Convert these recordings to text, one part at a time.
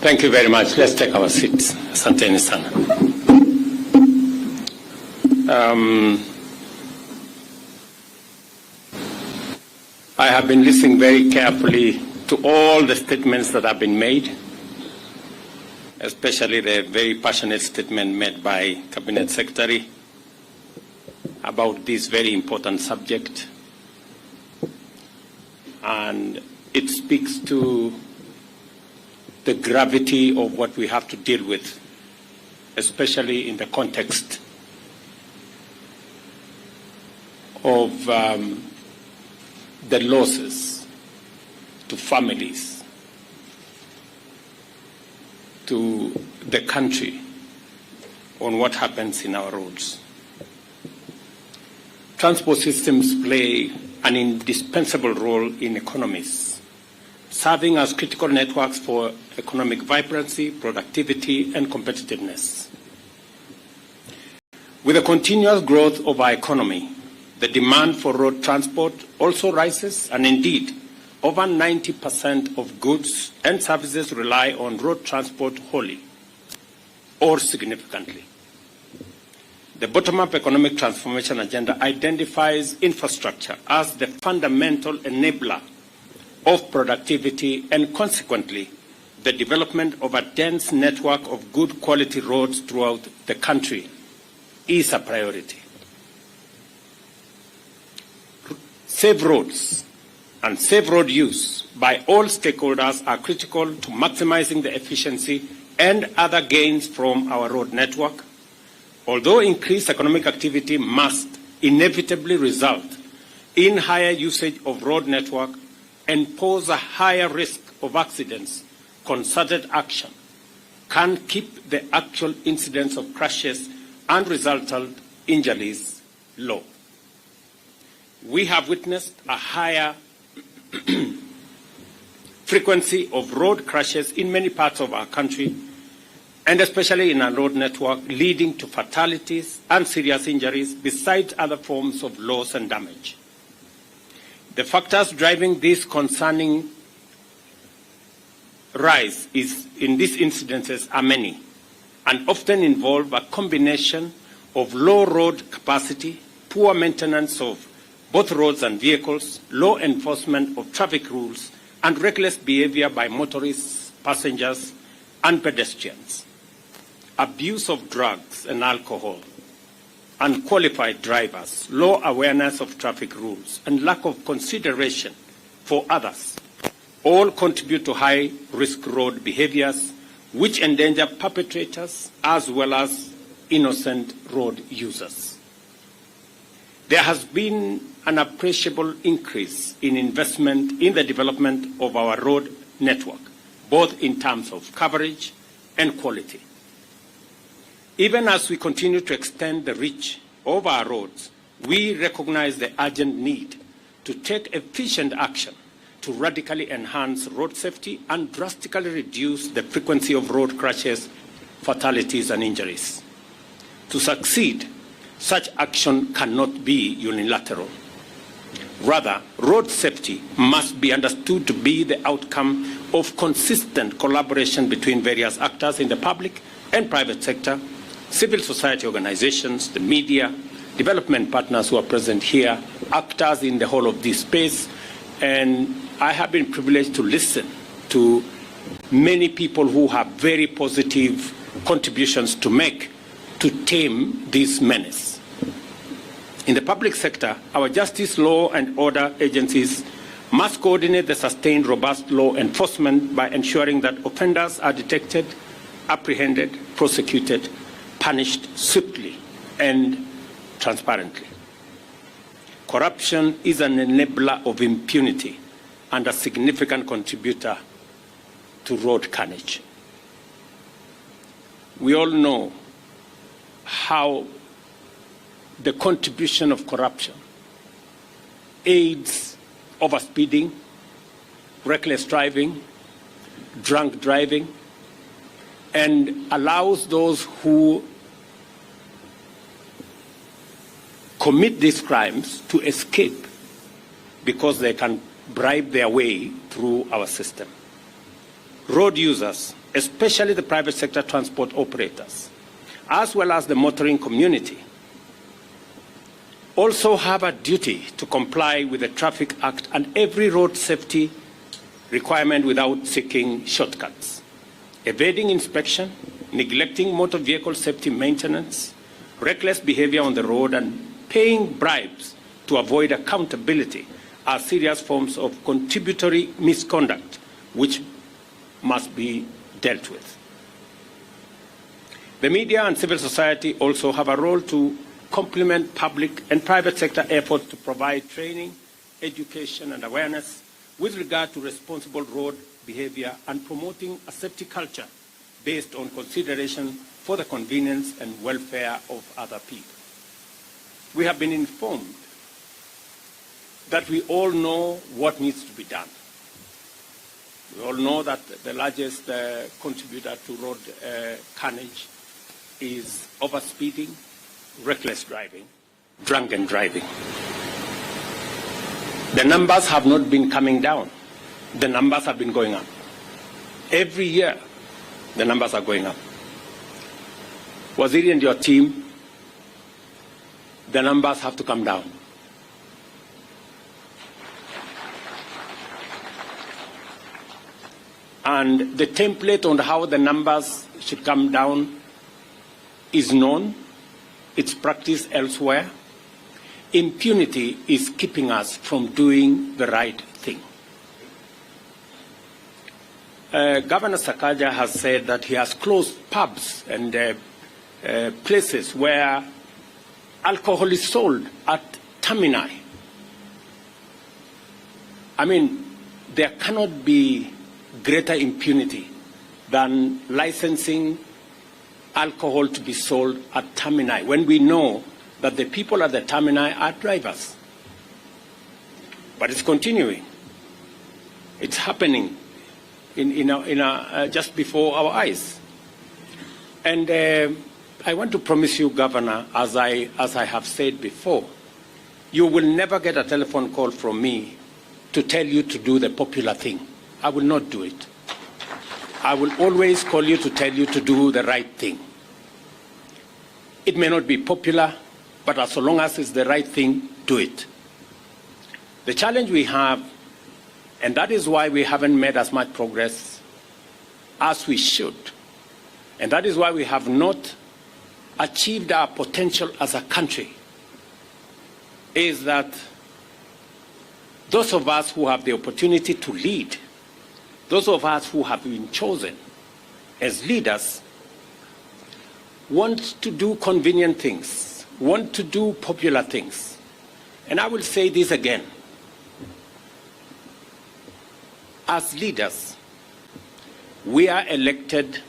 Thank you very much. Let's take our seats. Asanteni sana. I have been listening very carefully to all the statements that have been made, especially the very passionate statement made by Cabinet Secretary about this very important subject. And it speaks to the gravity of what we have to deal with, especially in the context of the losses to families, to the country, on what happens in our roads. Transport systems play an indispensable role in economies, serving as critical networks for economic vibrancy, productivity, and competitiveness. With the continuous growth of our economy, the demand for road transport also rises, and indeed, over 90% of goods and services rely on road transport wholly or significantly. The bottom-up economic transformation agenda identifies infrastructure as the fundamental enabler of productivity and, consequently, the development of a dense network of good quality roads throughout the country is a priority. Safe roads and safe road use by all stakeholders are critical to maximizing the efficiency and other gains from our road network, although increased economic activity must inevitably result in higher usage of road network and pose a higher risk of accidents. Concerted action can keep the actual incidence of crashes and resultant injuries low. We have witnessed a higher frequency of road crashes in many parts of our country, and especially in our road network, leading to fatalities and serious injuries, besides other forms of loss and damage. The factors driving this concerning rise in these incidences are many, and often involve a combination of low road capacity, poor maintenance of both roads and vehicles, low enforcement of traffic rules, and reckless behavior by motorists, passengers, and pedestrians. Abuse of drugs and alcohol, unqualified drivers, low awareness of traffic rules, and lack of consideration for others all contribute to high-risk road behaviors which endanger perpetrators as well as innocent road users. There has been an appreciable increase in investment in the development of our road network, both in terms of coverage and quality. Even as we continue to extend the reach of our roads, we recognize the urgent need to take efficient action to radically enhance road safety and drastically reduce the frequency of road crashes, fatalities, and injuries. To succeed, such action cannot be unilateral. Rather, road safety must be understood to be the outcome of consistent collaboration between various actors in the public and private sector, civil society organizations, the media, development partners who are present here, actors in the whole of this space, and I have been privileged to listen to many people who have very positive contributions to make to tame this menace. In the public sector, our justice, law, and order agencies must coordinate the sustained, robust law enforcement by ensuring that offenders are detected, apprehended, prosecuted, punished swiftly and transparently. Corruption is an enabler of impunity and a significant contributor to road carnage. We all know how the contribution of corruption aids overspeeding, reckless driving, drunk driving, and allows those who commit these crimes to escape because they can bribe their way through our system. Road users especially the private sector transport operators, as well as the motoring community, also have a duty to comply with the Traffic Act and every road safety requirement without seeking shortcuts, evading inspection, neglecting motor vehicle safety maintenance, reckless behavior on the road, and paying bribes to avoid accountability are serious forms of contributory misconduct which must be dealt with. The media and civil society also have a role to complement public and private sector efforts to provide training, education, and awareness with regard to responsible road behavior and promoting a safety culture based on consideration for the convenience and welfare of other people. We have been informed that we all know what needs to be done. We all know that the largest contributor to road carnage is overspeeding, reckless driving, drunken driving. The numbers have not been coming down. The numbers have been going up. Every year, the numbers are going up. Waziri and your team, the numbers have to come down. And the template on how the numbers should come down is known. It's practiced elsewhere. Impunity is keeping us from doing the right thing. Governor Sakaja has said that he has closed pubs and places where alcohol is sold at termini. I mean, there cannot be greater impunity than licensing alcohol to be sold at termini when we know that the people at the termini are drivers. But it's continuing. It's happening just before our eyes. And I want to promise you, Governor, as I have said before, you will never get a telephone call from me to tell you to do the popular thing. I will not do it. I will always call you to tell you to do the right thing. It may not be popular, but as long as it's the right thing, do it. The challenge we have, and that is why we haven't made as much progress as we should, and that is why we have not achieved our potential as a country, is that those of us who have the opportunity to lead, those of us who have been chosen as leaders, want to do convenient things, want to do popular things. And I will say this again. As leaders, we are elected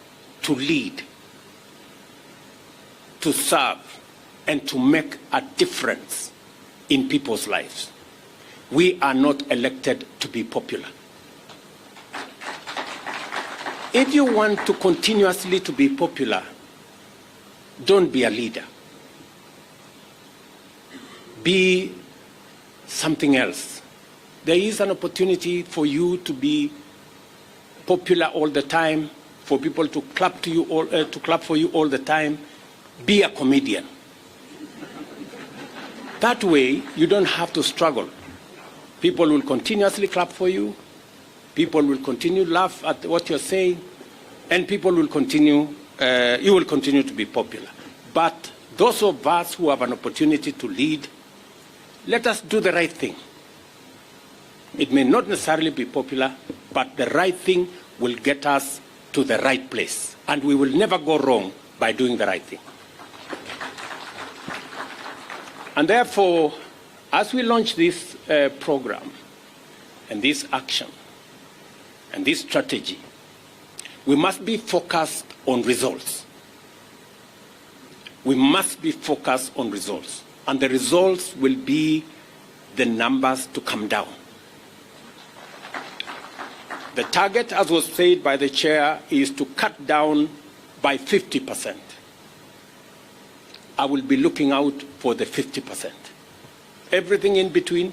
to lead, to serve, and to make a difference in people's lives. We are not elected to be popular. If you want to continuously to be popular, don't be a leader. Be something else. There is an opportunity for you to be popular all the time, for people to clap to you to clap for you all the time. Be a comedian. That way, you don't have to struggle. People will continuously clap for you. People will continue to laugh at what you're saying, and people will continue. You will continue to be popular. But those of us who have an opportunity to lead, let us do the right thing. It may not necessarily be popular, but the right thing will get us to the right place, and we will never go wrong by doing the right thing. And therefore, as we launch this program and this action and this strategy, we must be focused on results. We must be focused on results. And the results will be the numbers to come down. The target, as was said by the chair, is to cut down by 50%. I will be looking out for the 50%. Everything in between,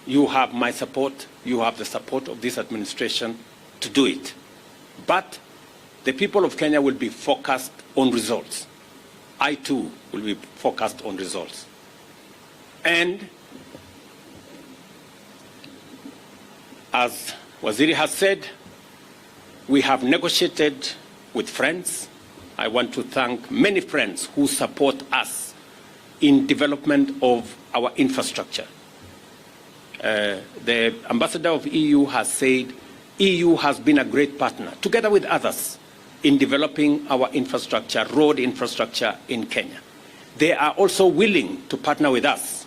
you have my support, you have the support of this administration to do it. But the people of Kenya will be focused on results. I too will be focused on results. And as Waziri has said, we have negotiated with friends. I want to thank many friends who support us in development of our infrastructure. The ambassador of EU has said EU has been a great partner, together with others, in developing our infrastructure, road infrastructure in Kenya. They are also willing to partner with us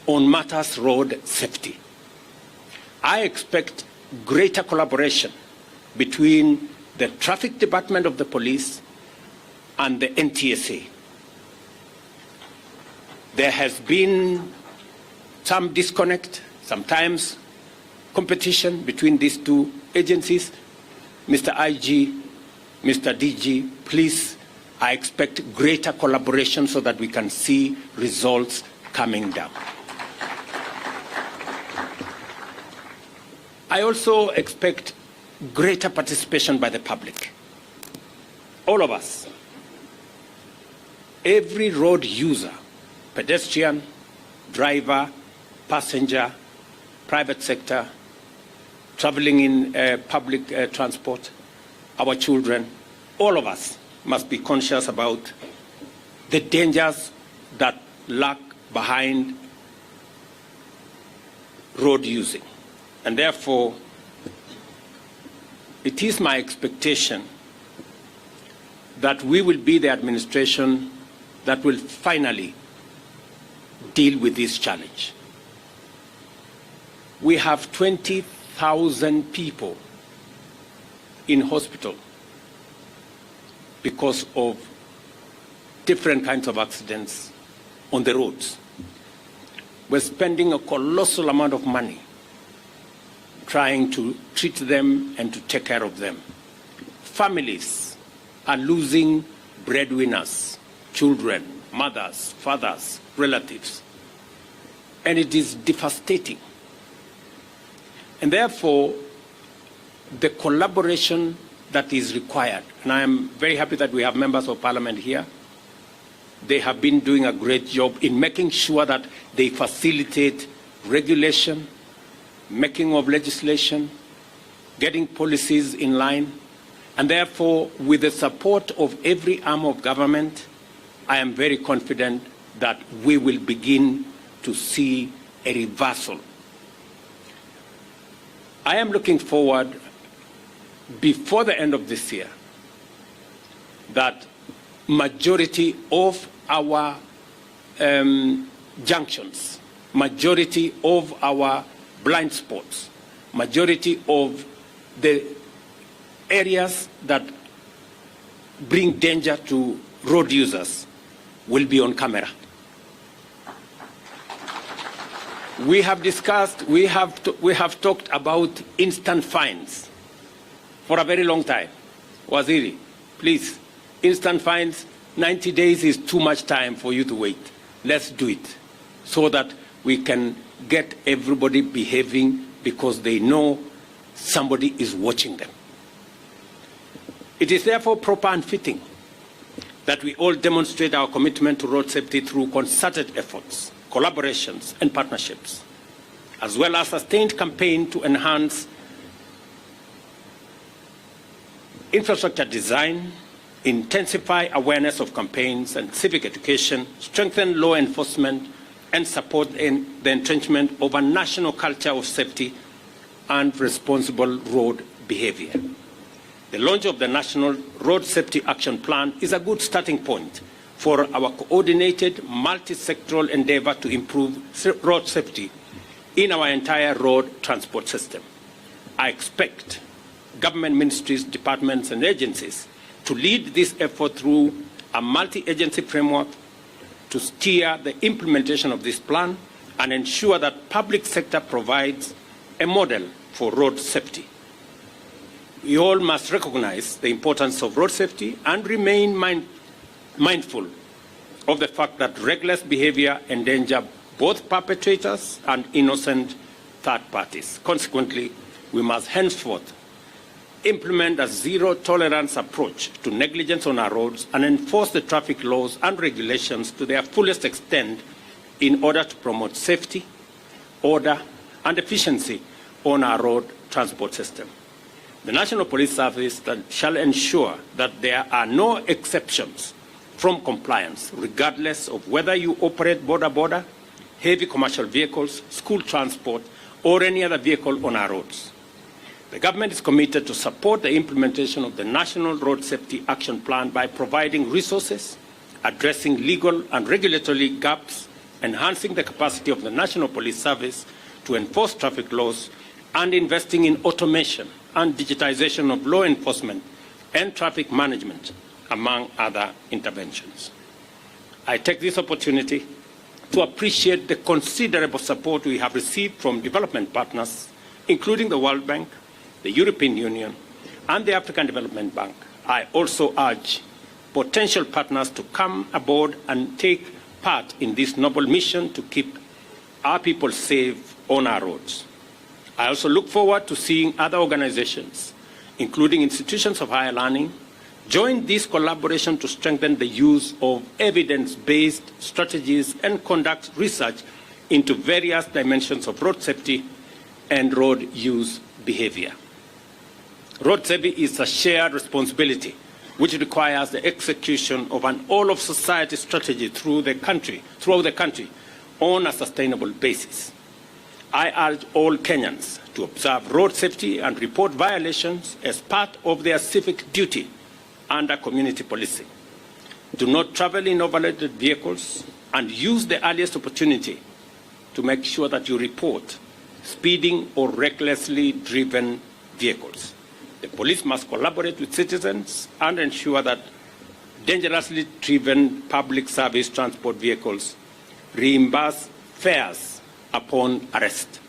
on matters road safety. I expect greater collaboration between the traffic department of the police and the NTSA. There has been some disconnect, sometimes competition between these two agencies. Mr. IG, Mr. DG, please, I expect greater collaboration so that we can see results coming down. I also expect greater participation by the public. All of us, every road user, pedestrian, driver, passenger, private sector, traveling in public transport, our children, all of us must be conscious about the dangers that lurk behind road using. And therefore, it is my expectation that we will be the administration that will finally deal with this challenge. We have 20,000 people in hospital because of different kinds of accidents on the roads. We're spending a colossal amount of money trying to treat them and to take care of them. Families are losing breadwinners, children, mothers, fathers, relatives, and it is devastating. And therefore, the collaboration that is required, and I am very happy that we have members of parliament here. They have been doing a great job in making sure that they facilitate regulation, making of legislation, getting policies in line, and therefore, with the support of every arm of government, I am very confident that we will begin to see a reversal. I am looking forward, before the end of this year, that majority of our junctions, majority of our blind spots, majority of the areas that bring danger to road users will be on camera. We have discussed, we have talked about instant fines for a very long time. Waziri, please, instant fines, 90 days is too much time for you to wait. Let's do it so that we can get everybody behaving because they know somebody is watching them. It is therefore proper and fitting that we all demonstrate our commitment to road safety through concerted efforts, collaborations and partnerships, as well as a sustained campaign to enhance infrastructure design, intensify awareness of campaigns and civic education, strengthen law enforcement, and support in the entrenchment of a national culture of safety and responsible road behavior. The launch of the National Road Safety Action Plan is a good starting point for our coordinated multi-sectoral endeavor to improve road safety in our entire road transport system. I expect government ministries, departments, and agencies to lead this effort through a multi-agency framework to steer the implementation of this plan and ensure that public sector provides a model for road safety. We all must recognize the importance of road safety and remain mindful of the fact that reckless behavior endangers both perpetrators and innocent third parties. Consequently, we must henceforth implement a zero-tolerance approach to negligence on our roads, and enforce the traffic laws and regulations to their fullest extent in order to promote safety, order, and efficiency on our road transport system. The National Police Service shall ensure that there are no exceptions from compliance, regardless of whether you operate border, heavy commercial vehicles, school transport, or any other vehicle on our roads. The government is committed to support the implementation of the National Road Safety Action Plan by providing resources, addressing legal and regulatory gaps, enhancing the capacity of the National Police Service to enforce traffic laws, and investing in automation and digitization of law enforcement and traffic management, among other interventions. I take this opportunity to appreciate the considerable support we have received from development partners, including the World Bank, the European Union, and the African Development Bank. I also urge potential partners to come aboard and take part in this noble mission to keep our people safe on our roads. I also look forward to seeing other organizations, including institutions of higher learning, join this collaboration to strengthen the use of evidence-based strategies and conduct research into various dimensions of road safety and road use behavior. Road safety is a shared responsibility which requires the execution of an all-of-society strategy throughout the country on a sustainable basis. I urge all Kenyans to observe road safety and report violations as part of their civic duty under community policing. Do not travel in overloaded vehicles and use the earliest opportunity to make sure that you report speeding or recklessly driven vehicles. The police must collaborate with citizens and ensure that dangerously driven public service transport vehicles reimburse fares upon arrest.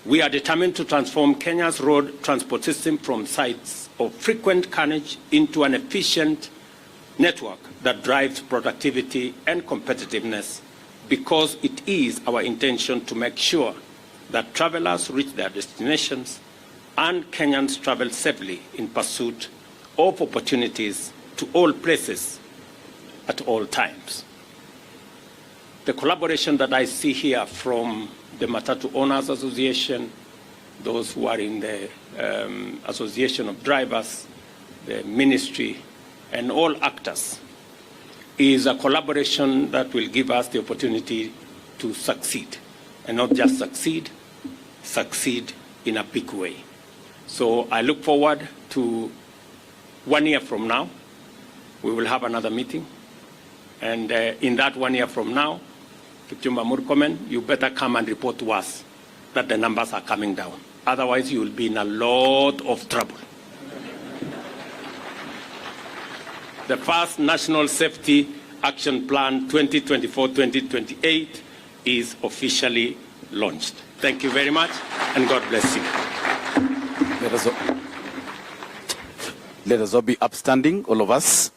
We are determined to transform Kenya's road transport system from sites of frequent carnage into an efficient network that drives productivity and competitiveness, because it is our intention to make sure that travelers reach their destinations and Kenyans travel safely in pursuit of opportunities to all places at all times. The collaboration that I see here from the Matatu Owners Association, those who are in the Association of Drivers, the ministry, and all actors, is a collaboration that will give us the opportunity to succeed, and not just succeed in a big way. So I look forward to 1 year from now, we will have another meeting. And in that 1 year from now, KICC Murkomen, you better come and report to us that the numbers are coming down. Otherwise, you will be in a lot of trouble. The first National Safety Action Plan 2024-2028 is officially launched. Thank you very much, and God bless you. Let us all be upstanding, all of us.